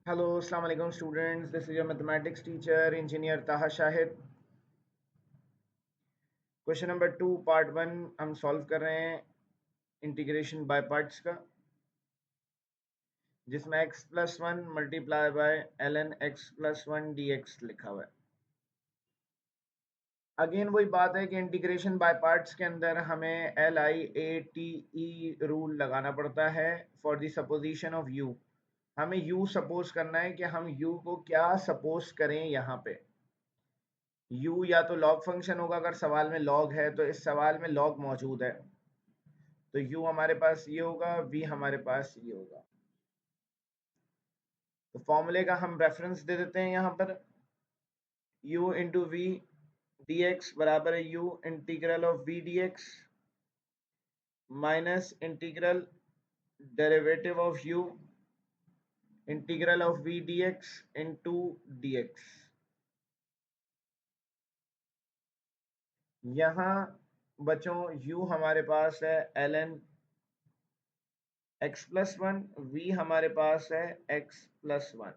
Hello, Assalamu alaikum students. This is your mathematics teacher, Engineer Taha Shahid. Question number 2 part 1 हम solve कर रहे हैं integration by parts का, जिसमें x plus one multiply by ln x plus one dx लिखा हुआ है। Again वही बात है कि इंटीग्रेशन बाय पार्ट्स के अंदर हमें LIATE रूल लगाना पड़ता है for the supposition of u। हमें u सपोज करना है कि हम u को क्या सपोज करें यहाँ पे। u या तो लॉग फंक्शन होगा, अगर सवाल में लॉग है तो इस सवाल में लॉग मौजूद है, तो u हमारे पास ये होगा, v हमारे पास ये होगा। तो फॉर्मूले का हम रेफरेंस दे देते हैं यहाँ पर, u into v d x बराबर है u integral of v d x minus integral derivative of u integral of v d x into d x. यहाँ बच्चों u हमारे पास है ln x plus one, v हमारे पास है x plus one.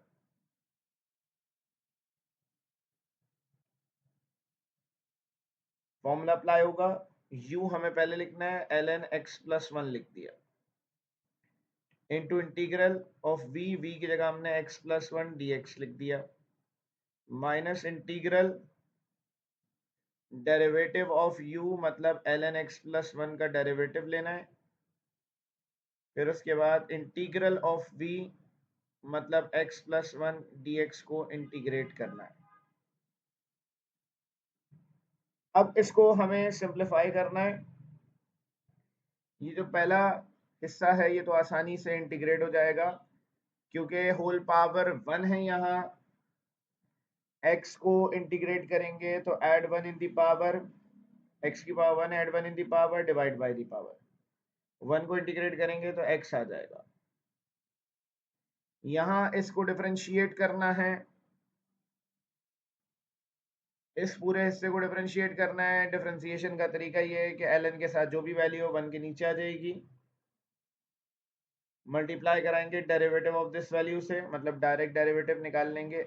Formula apply होगा, u हमें पहले लिखना है ln x प्लस वन लिख दिया, इंटू इंटीग्रल ऑफ v की जगह हमने x plus one D x लिख दिया, minus integral derivative of u मतलब ln x प्लस वन का डेरिवेटिव लेना है, फिर उसके बाद इंटीग्रल ऑफ v मतलब x plus one D x को इंटीग्रेट करना है। अब इसको हमें सिंप्लीफाई करना है। ये जो पहला हिस्सा है ये तो आसानी से इंटीग्रेट हो जाएगा, क्योंकि होल पावर वन है। यहाँ x को इंटीग्रेट करेंगे तो add one in the power, x की power one, add one in the power, divide by the power. One को इंटीग्रेट करेंगे तो x आ जाएगा। यहाँ इसको डिफरेंशिएट करना है, इस पूरे हिस्से को डिफरेंशिएट करना है। डिफरेंशिएशन का तरीका ये है कि ln के साथ जो भी वैल्यू हो वन के नीचे आ जाएगी, मल्टीप्लाई कराएंगे डेरिवेटिव ऑफ दिस वैल्यू से, मतलब डायरेक्ट डेरिवेटिव निकाल लेंगे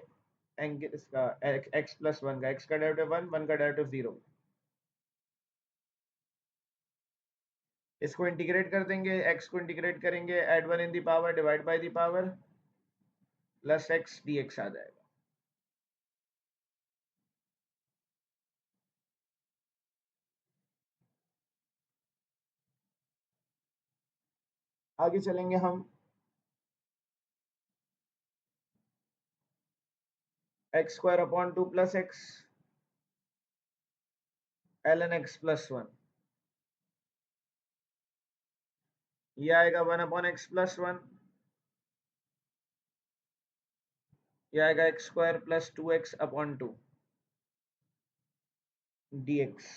इसका x प्लस वन का, x का डेरिवेटिव वन, वन का डेरिवेटिव जीरो। इसको इंटीग्रेट कर देंगे, x को इंटीग्रेट करेंगे, add one in the power, divide by the power, plus x dx आ जाएगा। आगे चलेंगे हम, x square upon two plus x ln x plus one, ये आएगा one upon x plus one, ये आएगा x square plus two x upon two dx।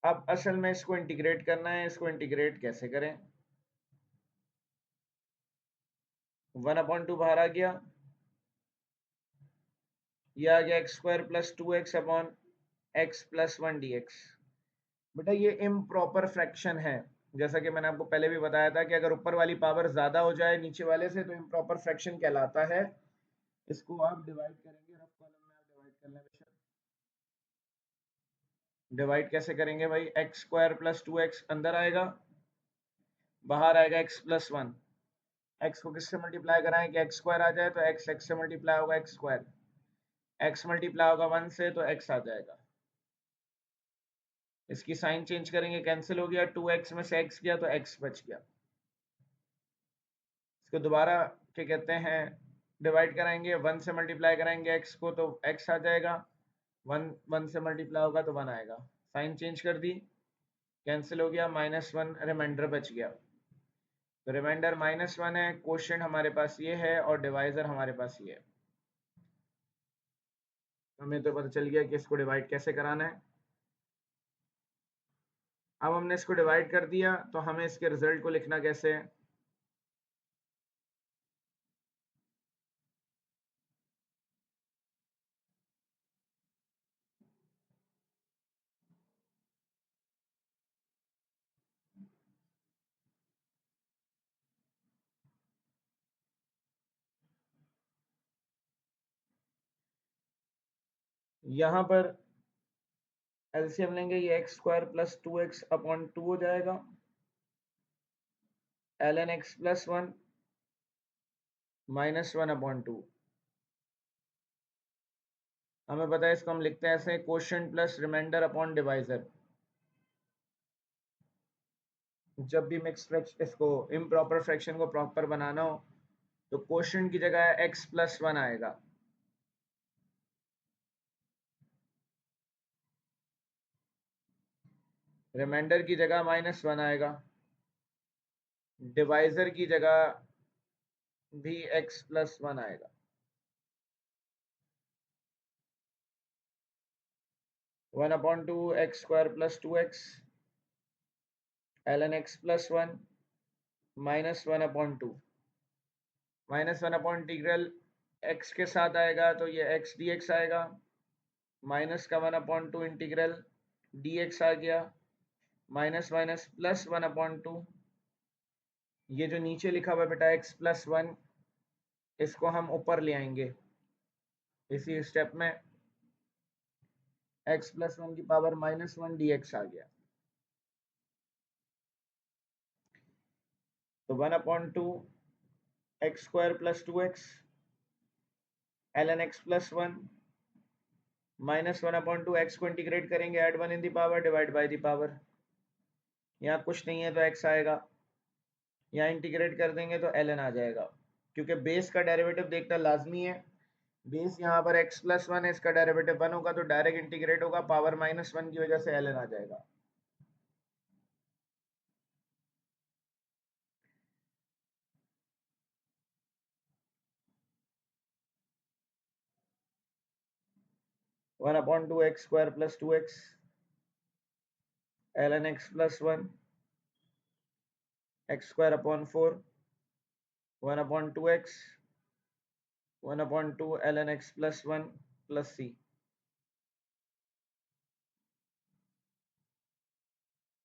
अब असल में इसको इंटीग्रेट करना है, इसको इंटीग्रेट कैसे करें। वन अपॉन टू बाहर आ गया, ये आ गया x square plus two x upon x plus one D x. बेटा ये इम्प्रॉपर फ्रैक्शन है, जैसा कि मैंने आपको पहले भी बताया था कि अगर ऊपर वाली पावर ज्यादा हो जाए नीचे वाले से तो इम्प्रॉपर फ्रैक्शन कहलाता है। इसको आप डिवाइड करेंगे, रफ कॉलम में आप डिवाइड कर लें बेशक। डिवाइड कैसे करेंगे भाई, x square plus two x अंदर आएगा, बाहर आएगा एक्स प्लस वन। एक्स को किससे मल्टीप्लाई कराएं कि एक्स स्क्वायर आ जाए, तो एक्स एक्स से मल्टीप्लाई होगा एक्स स्क्वायर, एक्स मल्टीप्लाई होगा वन से तो एक्स आ जाएगा। इसकी साइन चेंज करेंगे, कैंसिल हो गया, टू एक्स में से एक्स गया तो एक्स बच गया। इसको दोबारा क्या कहते हैं, डिवाइड कराएंगे, वन से मल्टीप्लाई कराएंगे एक्स को तो एक्स आ जाएगा, वन वन से मल्टीप्लाई होगा तो वन आएगा। साइन चेंज कर दी, कैंसिल हो गया, माइनस वन रिमाइंडर बच गया। तो रिमाइंडर माइनस वन है, क्वोशिएंट हमारे पास ये है और डिवाइजर हमारे पास ये है। हमें तो पता चल गया कि इसको डिवाइड कैसे कराना है। अब हमने इसको डिवाइड कर दिया तो हमें इसके रिजल्ट को लिखना कैसे है। यहाँ पर एलसीएम लेंगे, ये x square plus 2x upon 2 हो जाएगा, ln x plus 1 minus 1 upon 2। हमें पता है इसको हम लिखते हैं ऐसे, quotient plus remainder upon divisor. जब भी मिक्स फ्रैक्शन, इसको इम्प्रॉपर फ्रैक्शन को प्रॉपर बनाना हो तो क्वोशिएंट की जगह x प्लस 1 आएगा, रिमाइंडर की जगह माइनस 1 आएगा, डिवाइजर की जगह भी x प्लस 1 आएगा। 1 upon 2 x square plus 2x ln x plus 1 minus 1 upon 2, minus 1 upon integral x के साथ आएगा तो ये x dx आएगा, माइनस का 1 अपॉन 2 इंटीग्रल dx आ गया, माइनस माइनस प्लस 1 अपॉन 2। ये जो नीचे लिखा हुआ बेटा x प्लस 1, इसको हम ऊपर ले आएंगे इसी स्टेप में, x प्लस 1 की पावर माइनस 1 dx आ गया। तो 1 upon 2 x square plus 2x ln x plus 1 minus 1 upon 2, x को इंटीग्रेट करेंगे, add 1 in the power divide by the power. यहाँ कुछ नहीं है तो x आएगा, यहाँ इंटीग्रेट कर देंगे तो ln आ जाएगा, क्योंकि बेस का डेरिवेटिव देखना लाजमी है। बेस यहाँ पर x प्लस 1 है, इसका डेरिवेटिव 1 होगा तो डायरेक्ट इंटीग्रेट होगा, पावर माइनस 1 की वजह से ln आ जाएगा। One upon 2 x square plus 2x ln x plus 1 x square upon 4, 1 upon 2x 1 upon 2 ln x plus 1 plus c।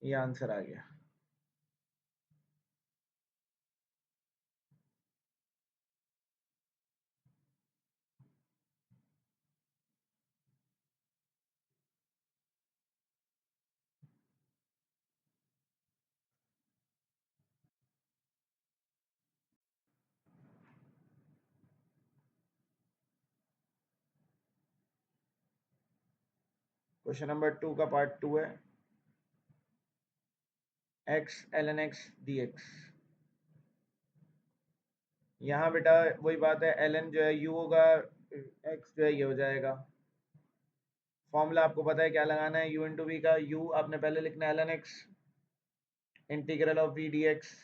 ये आंसर आ गया। क्वेश्चन नंबर 2 का पार्ट 2 है, x ln x dx। यहाँ बेटा वही बात है, ln जो है u होगा, x जो है ये हो जाएगा। फॉर्मूला आपको पता है क्या लगाना है, u इंटू वी का, u आपने पहले लिखना है ln x integral of v dx,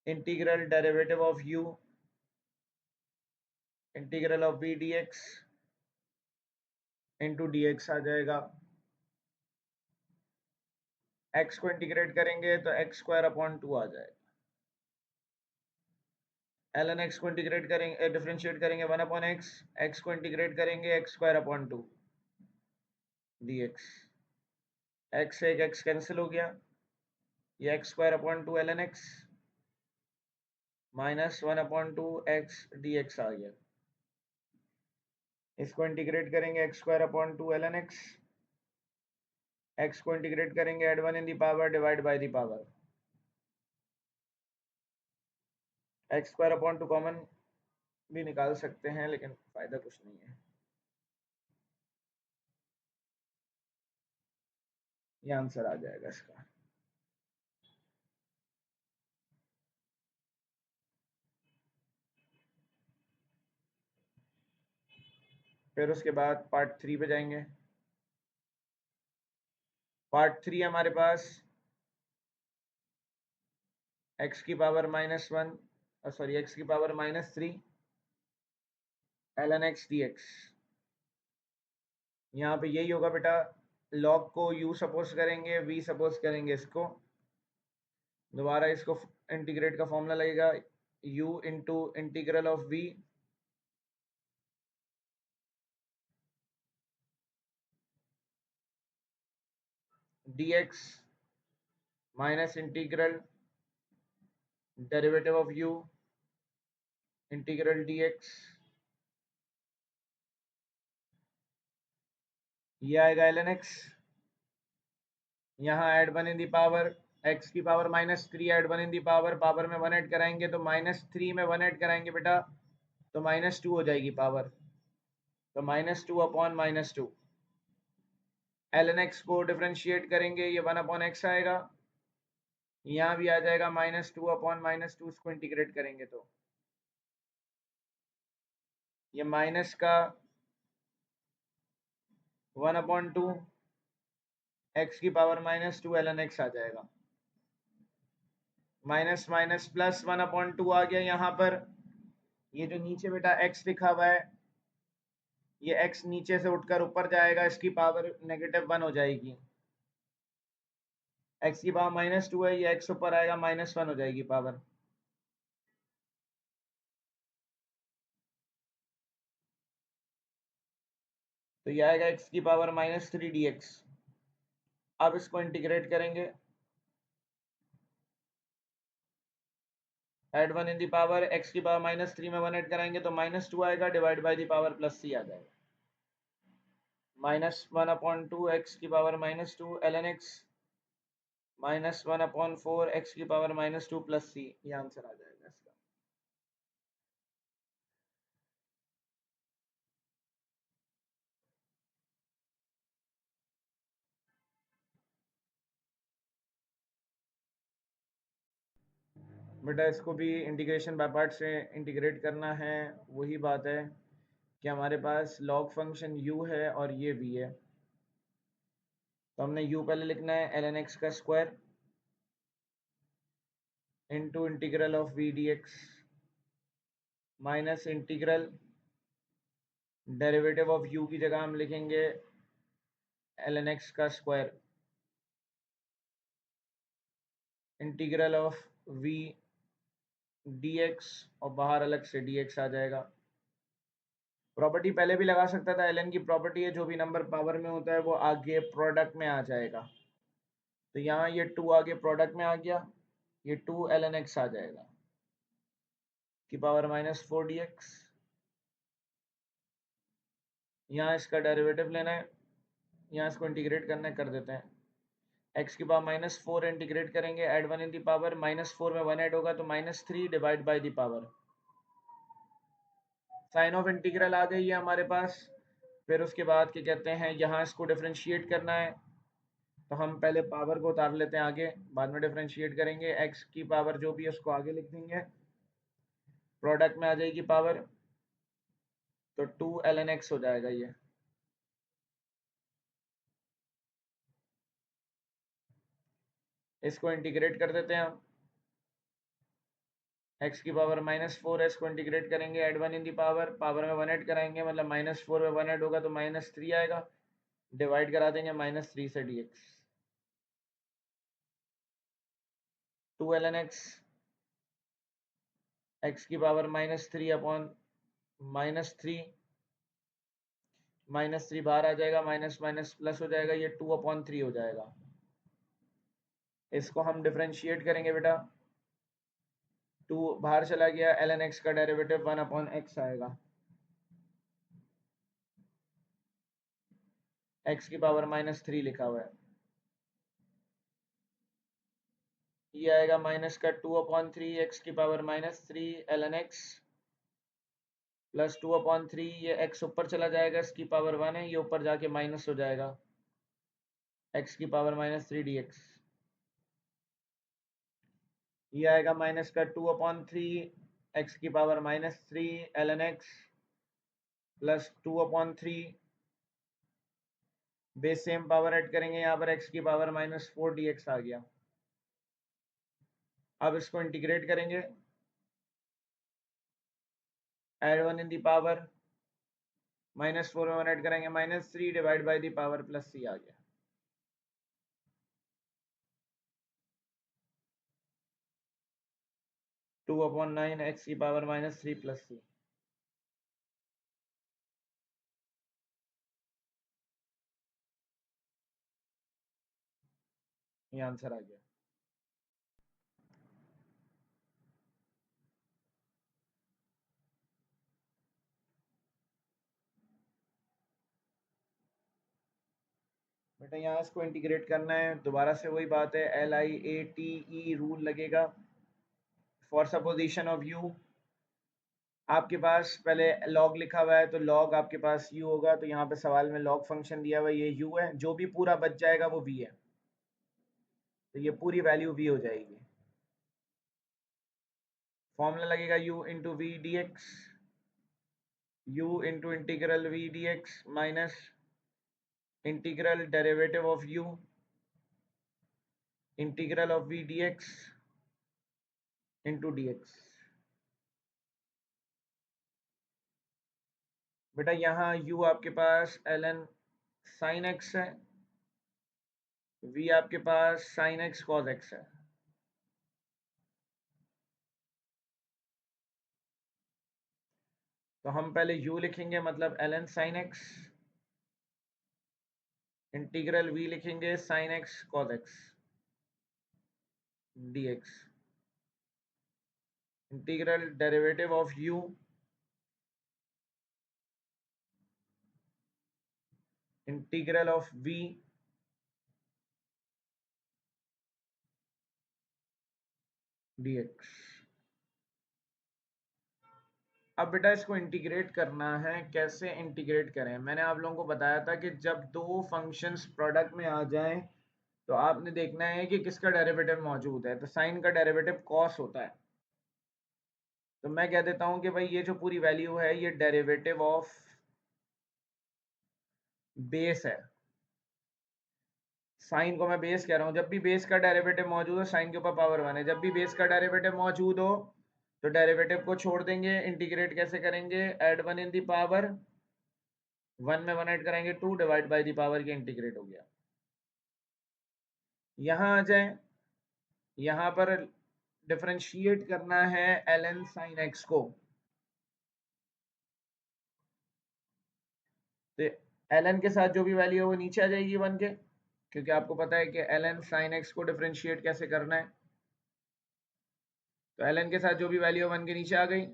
integral derivative of u integral of v dx into dx आ जाएगा। x को इंटीग्रेट करेंगे तो एक्स स्क्वायर अपॉन 2 आ जाएगा, ln x को इंटीग्रेट करेंगे, डिफरेंशिएट करेंगे 1 अपॉन x, x को इंटीग्रेट करेंगे x square upon 2 dx, x से एक x कैंसिल हो गया, ये x square upon 2 ln x minus 1 upon 2 x dx आ गया। इसको इंटीग्रेट करेंगे x square upon 2 ln x, x को इंटीग्रेट करेंगे, add 1 in the power divide by the power, x square upon 2 common भी निकाल सकते हैं लेकिन फायदा कुछ नहीं है। ये आंसर आ जाएगा इसका। फिर उसके बाद पार्ट 3 पे जाएंगे। पार्ट 3 हमारे पास x की पावर माइनस 1, सॉरी x की power minus 3 ln x dx। यहाँ पे यही होगा बेटा, log को u सपोज करेंगे, v सपोज करेंगे, इसको दोबारा इसको इंटीग्रेट का फॉर्मूला लगेगा, u into integral of v dx minus integral derivative of u integral dx ये आएगा ln x, यहाँ add 1 in the power x की power -3 add 1 in the power में 1 ऐड कराएंगे तो -3 में 1 ऐड कराएंगे बेटा तो -2 हो जाएगी पावर, तो -2 अपॉन -2। ln x को डिफरेंशिएट करेंगे, ये 1 अपॉन x आएगा, यहाँ भी आ जाएगा -2 अपॉन -2, इसको इंटीग्रेट करेंगे तो ये माइनस का 1/2 x की पावर -2 ln x आ जाएगा, माइनस माइनस प्लस 1/2 आ गया यहाँ पर। ये जो नीचे बेटा x लिखा हुआ है, ये x नीचे से उठकर ऊपर जाएगा, इसकी पावर -1 हो जाएगी। x की पावर -2 है, ये x ऊपर आएगा, -1 हो जाएगी पावर। तो ये आएगा x की पावर -3 dx। अब इसको इंटीग्रेट करेंगे, add 1 in the power x की पावर -3 में 1 ऐड कराएंगे तो -2 आएगा, divide by the power +c आ जाएगा, -1/2 x की पावर -2 ln x -1/4 x की पावर -2 +c, ये आंसर आ जाएगा इसका। बेटा इसको भी इंटीग्रेशन बाय पार्ट से इंटीग्रेट करना है। वही बात है कि हमारे पास लॉग फंक्शन u है और ये v है, तो हमने u पहले लिखना है ln x का square into integral of v dx minus integral derivative of u की जगह हम लिखेंगे ln x का square integral of v dx और बाहर अलग से dx आ जाएगा। प्रॉपर्टी पहले भी लगा सकता था, ln की प्रॉपर्टी है जो भी नंबर पावर में होता है वो आगे प्रोडक्ट में आ जाएगा, तो यहाँ ये 2 आगे प्रोडक्ट में आ गया, ये 2 ln x आ जाएगा की पावर -4 dx। यहाँ इसका डेरिवेटिव लेना है, यहाँ इसको इंटीग्रेट करना है, कर देते हैं। x की पावर -4 इंटीग्रेट करेंगे, ऐड 1 इन दी पावर -4 में 1 ऐड होगा तो -3 divide by the power, sine of integral आ गई है हमारे पास। फिर उसके बाद क्या कहते हैं, यहाँ इसको डिफरेंशिएट करना है, तो हम पहले पावर को उतार लेते हैं आगे, बाद में डिफरेंशिएट करेंगे। x की पावर जो भी है उसको आगे लिख देंगे, प्रोडक्ट में आ जाएगी पावर, तो 2 ln x हो जाएगा ये। इसको इंटीग्रेट कर देते हैं हम, x की पावर -4 है, इसको इंटीग्रेट करेंगे, ऐड 1 इन दी पावर में 1 ऐड कराएंगे, मतलब -4 में 1 ऐड होगा तो -3 आएगा, डिवाइड करा देंगे -3 से dx, 2 ln x, x की पावर -3 अपॉन -3, -3 बाहर आ जाएगा, माइनस माइनस प्लस हो जाएगा, ये 2/3 हो जाएगा। इसको हम डिफरेंशिएट करेंगे बेटा, 2 बाहर चला गया, ln x का डेरिवेटिव 1/x आएगा, x की पावर -3 लिखा हुआ है, ये आएगा माइनस का 2/3 x की पावर -3 ln x प्लस 2/3, ये x ऊपर चला जाएगा, इसकी पावर 1 है, ये ऊपर जाके माइनस हो जाएगा, x की पावर -3 dx, ये आएगा माइनस का 2/3 x की power -3 ln x plus 2/3, base same power add करेंगे, यहाँ पर x की पावर -4 dx आ गया। अब इसको इंटीग्रेट करेंगे, ऐड 1 इन दी पावर -4 में 1 ऐड करेंगे, -3 divide by the power +c आ गया। 2/9 x की पावर -3 +c, ये आंसर आ गया। बेटा यहाँ इसको इंटीग्रेट करना है, दोबारा से वही बात है, LIATE रूल लगेगा फॉर सपोजिशन ऑफ यू। आपके पास पहले लॉग लिखा हुआ है तो लॉग आपके पास यू होगा, तो यहाँ पे सवाल में लॉग फंक्शन दिया हुआ है, ये यू है, जो भी पूरा बच जाएगा वो वी है, तो ये पूरी वैल्यू वी हो जाएगी। फॉर्मूला लगेगा u into v d x, u into integral v d x minus integral derivative of u integral of v d x into d x. बेटा यहाँ u आपके पास ln साइन x है, v आपके पास साइन x cos x है। तो हम पहले u लिखेंगे, मतलब ln sine x, integral v लिखेंगे sine x cos x dx, integral derivative of u integral of v dx। अब बेटा इसको इंटीग्रेट करना है, कैसे इंटीग्रेट करें? मैंने आप लोगों को बताया था कि जब दो फंक्शंस प्रोडक्ट में आ जाएं तो आपने देखना है कि किसका डेरिवेटिव मौजूद है, तो साइन का डेरिवेटिव कॉस होता है। तो मैं कह देता हूं कि भाई ये जो पूरी वैल्यू है ये डेरिवेटिव ऑफ बेस है। साइन को मैं बेस कह रहा हूं, जब भी बेस का डेरिवेटिव मौजूद हो साइन के ऊपर पावर वन है, जब भी बेस का डेरिवेटिव मौजूद हो तो डेरिवेटिव को छोड़ देंगे। इंटीग्रेट कैसे करेंगे? Add one in the power, one में वन ऐड कराएंगे, two divide by the power के इंटीग्रेट हो गया। यहां आ जाए, यहां पर डिफरेंशिएट करना है ln sin x को, तो ln के साथ जो भी वैल्यू है वो नीचे आ जाएगी वन के, क्योंकि आपको पता है कि ln sin x को डिफरेंशिएट कैसे करना है। तो ln के साथ जो भी वैल्यू है वन के नीचे आ गई,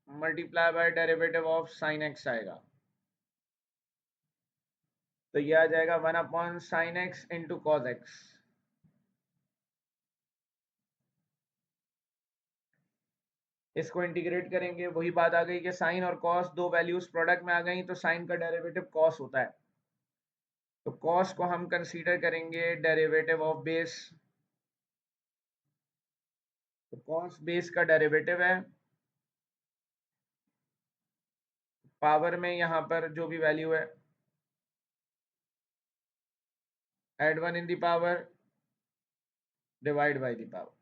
multiply by derivative of sine x आएगा, तो ये आ जाएगा one upon sine x into cos x. इसको इंटीग्रेट करेंगे, वही बात आ गई कि साइन और कॉस दो वैल्यूज प्रोडक्ट में आ गई, तो साइन का डेरिवेटिव कॉस होता है, तो कॉस को हम कंसीडर करेंगे डेरिवेटिव ऑफ बेस। तो कॉस बेस का डेरिवेटिव है, पावर में यहां पर जो भी वैल्यू है add one in the power divide by the power.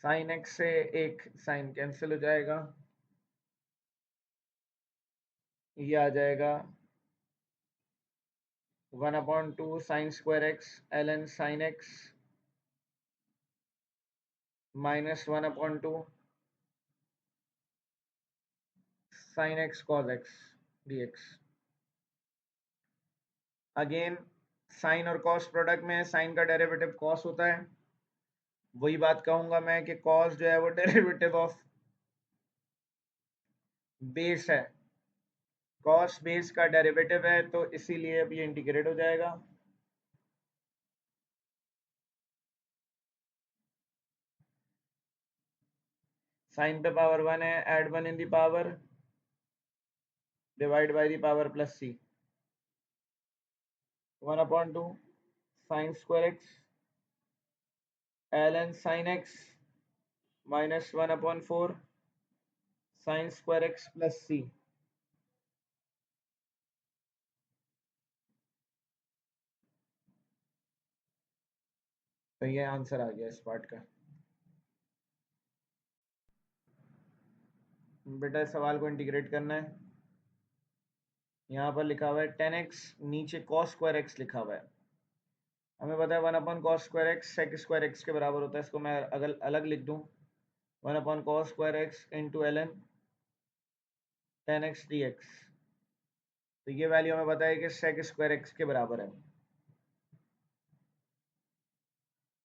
Sine x से एक साइन कैंसिल हो जाएगा, ये आ जाएगा one upon two sine square x ln sine x minus one upon two sine x cos x dx। Again sine और cos product में है, साइन का डेरिवेटिव कॉस होता है, वही बात कहूंगा मैं कि कॉस जो है वो डेरिवेटिव ऑफ बेस है, कॉस बेस का डेरिवेटिव है, तो इसीलिए अब ये इंटीग्रेट हो जाएगा। साइन पे पावर वन है, add one in the power divide by the power plus C, one upon two sine square x ln sine x minus one upon four sine square x plus C. तो ये answer आ गया इस part का। बेटा इस सवाल को integrate करना है, यहाँ पर लिखा हुआ है टेन एक्स, नीचे कॉस स्क्वायर एक्स लिखा हुआ है, हमें पता है one upon cos square x sec square x के बराबर होता है, इसको मैं अगर अलग लिख दूं, one upon cos square x into ln ten x d x, तो ये वैल्यू हमें पता है कि सेक स्क्वायर एक्स के बराबर है,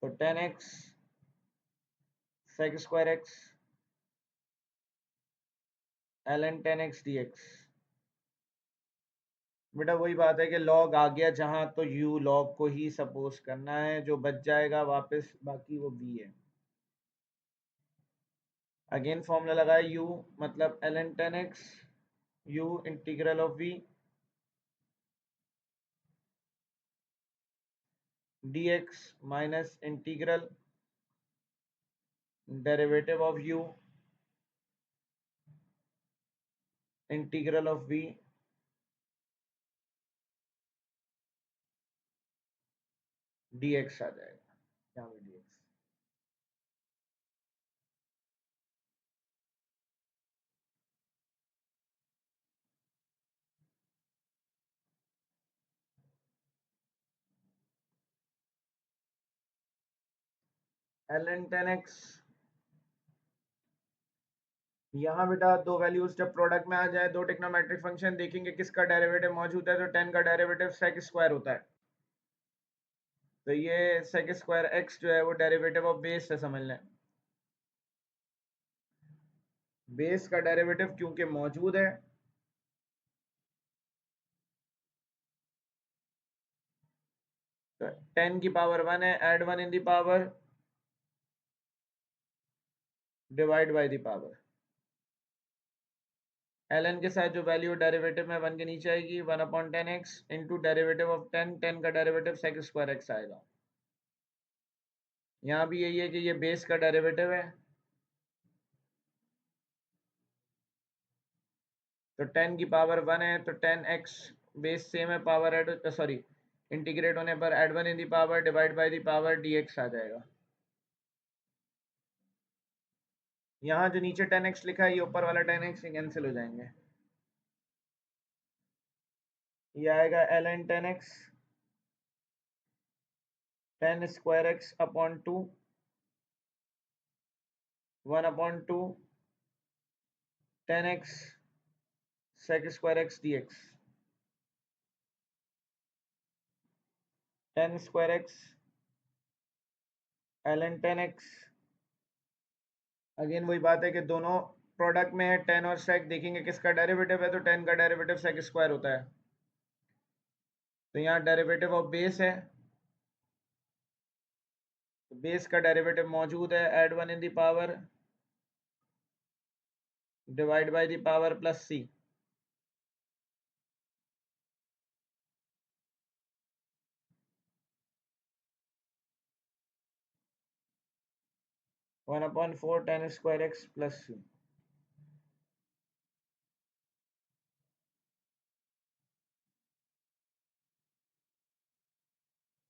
तो tan x sec square x ln 10x dx। बेटा वही बात है कि log आ गया जहां, तो u log को ही सपोज करना है, जो बच जाएगा वापस बाकी वो v है। अगेन फॉर्मूला लगाया, u मतलब ln 10x, u integral of v dx minus integral derivative of u integral of v dx आ जाएगा यहाँ पे dx। ln 10x, यहाँ बेटा दो वैल्यूज जब प्रोडक्ट में आ जाए, दो टिग्नोमेट्रिक फंक्शन देखेंगे किसका डेरिवेटिव मौजूद है, तो 10 का डेरिवेटिव सेक स्क्वायर होता है। तो ये सेक स्क्वायर एक्स जो है वो डेरिवेटिव ऑफ बेस से समझ लें। बेस का डेरिवेटिव क्योंकि मौजूद है, तो 10 की पावर 1 है, add 1 in the power divide by the power. ln के साथ जो वैल्यू डेरिवेटिव में 1 के नीचे आएगी, 1/10x इंटू डेरिवेटिव ऑफ 10, 10 का डेरिवेटिव सेक स्क्वायर एक्स आएगा। यहाँ भी यही है कि ये बेस का डेरिवेटिव है, तो 10 की पावर 1 है, तो 10x बेस सेम है, पावर एड सॉरी इंटीग्रेट होने पर add 1 in the power divide by the power dx आ जाएगा। यहाँ जो नीचे 10x लिखा है, ये ऊपर वाला 10x कैंसिल हो जाएंगे। ये आएगा ln 10x 10 square x upon 2 1/2 10x sec square x dx। 10 square x ln 10x। Again वही बात है कि दोनों प्रोडक्ट में है 10 और sec, देखेंगे किसका डेरिवेटिव है, तो 10 का डेरिवेटिव sec स्क्वायर होता है। तो यहाँ डेरिवेटिव ऑफ बेस है, तो बेस का डेरिवेटिव मौजूद है, add 1 in the power divide by the power plus c। One upon 4 10 square x plus c।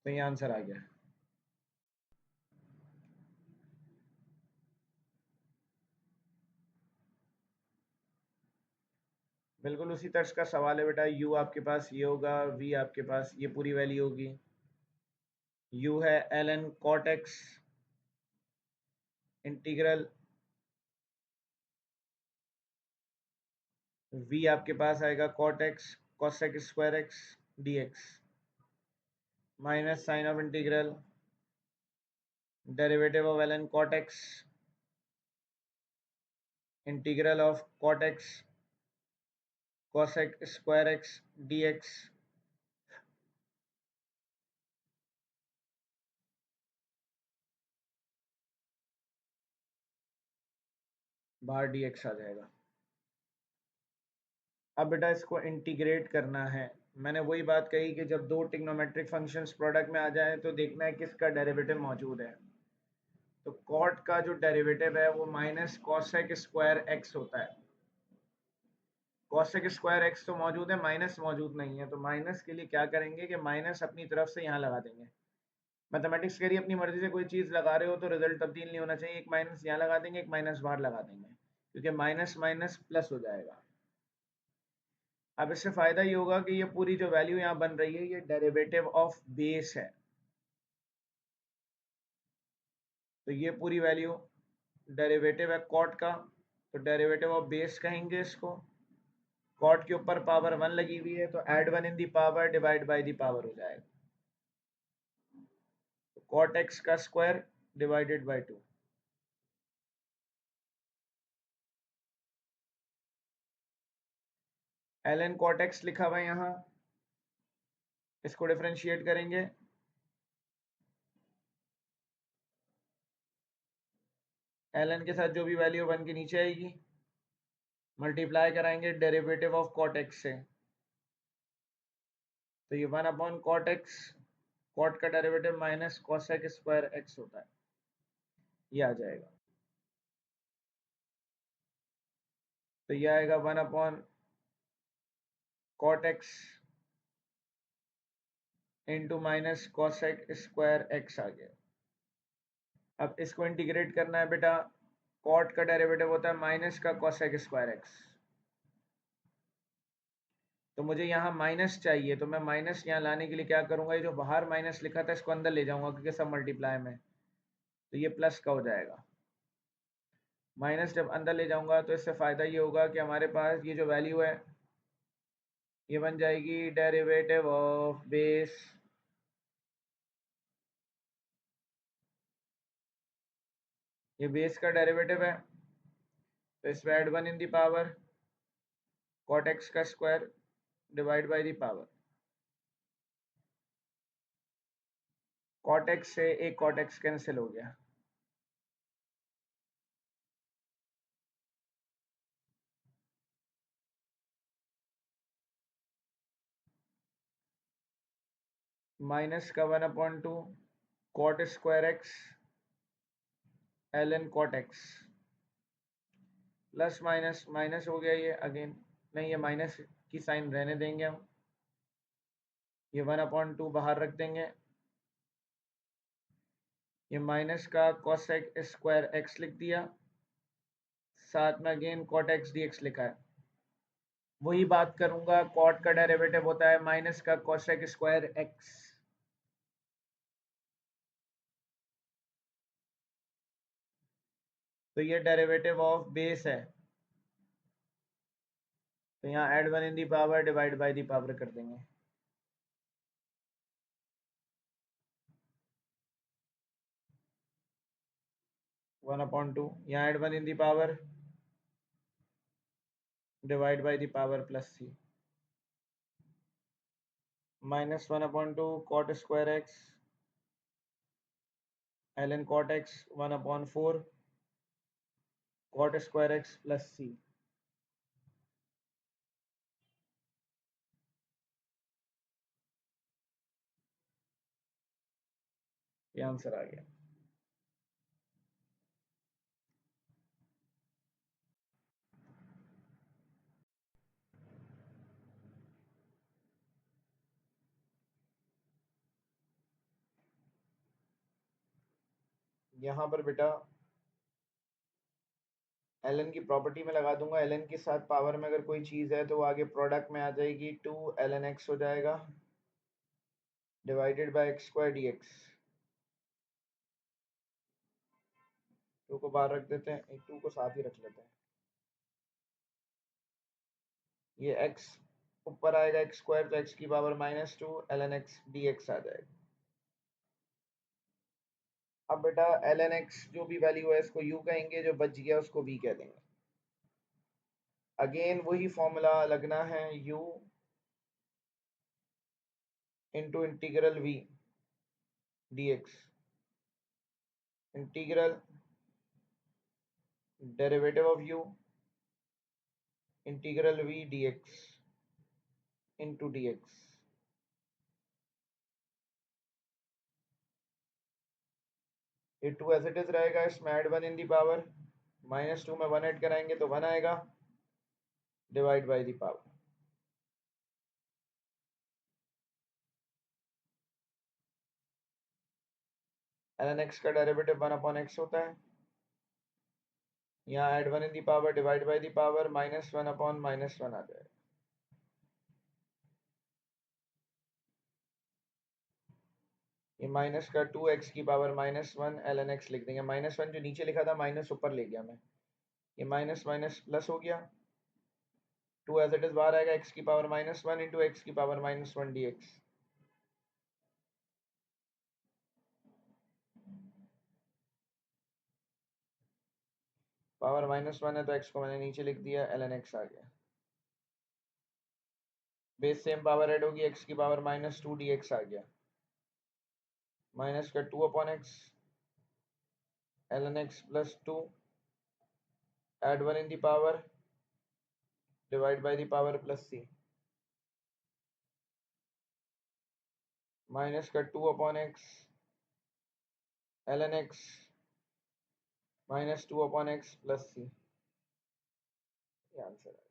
तो ये आंसर आ गया। बिल्कुल उसी तर्ज का सवाल है बेटा। u आपके पास ये होगा, v आपके पास ये पूरी वैल्यू होगी। u है ln cot x integral, v आपके पास आएगा cot x cosec square x dx minus sign of integral derivative of ln cot x integral of cot x cosec square x dx बाहर dx आ जाएगा। अब बेटा इसको इंटीग्रेट करना है। मैंने वही बात कही कि जब दो ट्रिग्नोमेट्रिक फंक्शंस प्रोडक्ट में आ जाए तो देखना है किसका डेरिवेटिव मौजूद है। तो कॉट का जो डेरिवेटिव है वो माइनस कॉसेक स्क्वायर एक्स होता है। कॉसेक स्क्वायर एक्स तो मौजूद है, माइनस मौजूद नहीं है, तो माइनस के लिए क्या करेंगे कि माइनस अपनी तरफ से यहाँ लगा देंगे। मैथमेटिक्स कह रही है अपनी मर्जी से कोई चीज़ लगा रहे हो तो रिजल्ट तब्दील नहीं होना चाहिए। एक माइनस यहाँ लगा देंगे, एक माइनस बाहर लगा देंगे, क्योंकि माइनस माइनस प्लस हो जाएगा। अब इससे फायदा ये होगा कि ये पूरी जो वैल्यू यहाँ बन रही है ये डेरिवेटिव ऑफ बेस है, तो ये पूरी वैल्यू डेरिवेटिव है कॉट का, तो डेरिवेटिव ऑफ बेस कहेंगे इसको। कॉट के ऊपर पावर 1 लगी हुई है, तो add 1 in the power divide by the power हो जाएगा। तो कॉट एक्स का square divided by 2। ln cot x लिखा हुआ है यहाँ, इसको डिफरेंशिएट करेंगे, ln के साथ जो भी वैल्यू 1 के नीचे आएगी, मल्टीप्लाई कराएंगे डेरिवेटिव ऑफ कॉट एक्स से, तो ये 1 अपॉन कॉट एक्स, कॉट का derivative minus cosec square x होता है, ये आ जाएगा। तो ये आएगा 1 upon cot x into minus cosec square x आ गया। अब इसको इंटीग्रेट करना है बेटा, कॉट का डेरिवेटिव होता है माइनस का कॉसेक स्क्वायर एक्स, तो मुझे यहाँ माइनस चाहिए, तो मैं माइनस यहाँ लाने के लिए क्या करूँगा, ये जो बाहर माइनस लिखा था इसको अंदर ले जाऊँगा क्योंकि सब मल्टीप्लाई में, तो ये प्लस का हो जाएगा। माइनस जब अंदर ले जाऊँगा तो इससे फ़ायदा ये होगा कि हमारे पास ये जो वैल्यू है ये बन जाएगी डेरिवेटिव ऑफ बेस ये बेस का डेरिवेटिव है, तो इसमें add 1 in the power cot x का square divide by the power, cot x से एक कॉट एक्स कैंसिल हो गया, माइनस का 1/2 cot square x ln cot x, plus minus minus हो गया ये अगेन, नहीं ये माइनस की साइन रहने देंगे हम, ये 1/2 बाहर रख देंगे, ये माइनस का कॉसेक स्क्वायर एक्स लिख दिया, साथ में again cot x d x लिखा है। वही बात करूंगा, कॉट का डेरिवेटिव होता है माइनस का कॉसेक स्क्वायर एक्स, तो ये डेरिवेटिव ऑफ बेस है, तो यहाँ add 1 in the power divide by the power कर देंगे, वन अपॉन टू, यहाँ add 1 in the power divide by the power plus C, minus 1/2 cot square x ln cot x 1/4 cot square x plus C, ये answer आ गया। यहाँ पर बेटा ln की property में लगा दूंगा, ln के साथ पावर में अगर कोई चीज़ है तो वो आगे प्रोडक्ट में आ जाएगी, 2 ln x हो जाएगा divided by x square d x, two को बाहर रख देते हैं, एक टू को साथ ही रख लेते हैं, ये x ऊपर आएगा एक्स स्क्वायर, तो x की पावर -2 ln x dx आ जाएगा। अब बेटा ln x जो भी वैल्यू है इसको u कहेंगे, जो बच गया उसको v कह देंगे, अगेन वही फॉर्मूला लगना है, u into integral v dx, integral derivative of u integral v dx into dx, ये टू एज इट इज रहेगा, इसमें ऐड 1 इन दी पावर, -2 में 1 ऐड कराएंगे तो 1 आएगा divide by the power, ln x का डेरिवेटिव 1/x होता है, यहाँ add 1 in the power divide by the power -1/-1 आ जाएगा, ये माइनस का 2x की पावर -1 ln x लिख देंगे, -1 जो नीचे लिखा था माइनस ऊपर ले गया मैं, ये माइनस माइनस प्लस हो गया, 2 एज इट इज बाहर आएगा, x की पावर -1 इंटू एक्स की पावर -1 dx, पावर -1 है तो x को मैंने नीचे लिख दिया, ln x आ गया। बेस सेम पावर ऐड होगी, एक्स की पावर -2 dx आ गया, माइनस का 2/x ln x plus 2 add 1 in the power divide by the power plus c, minus का 2/x ln x -2/x plus c, ये answer है।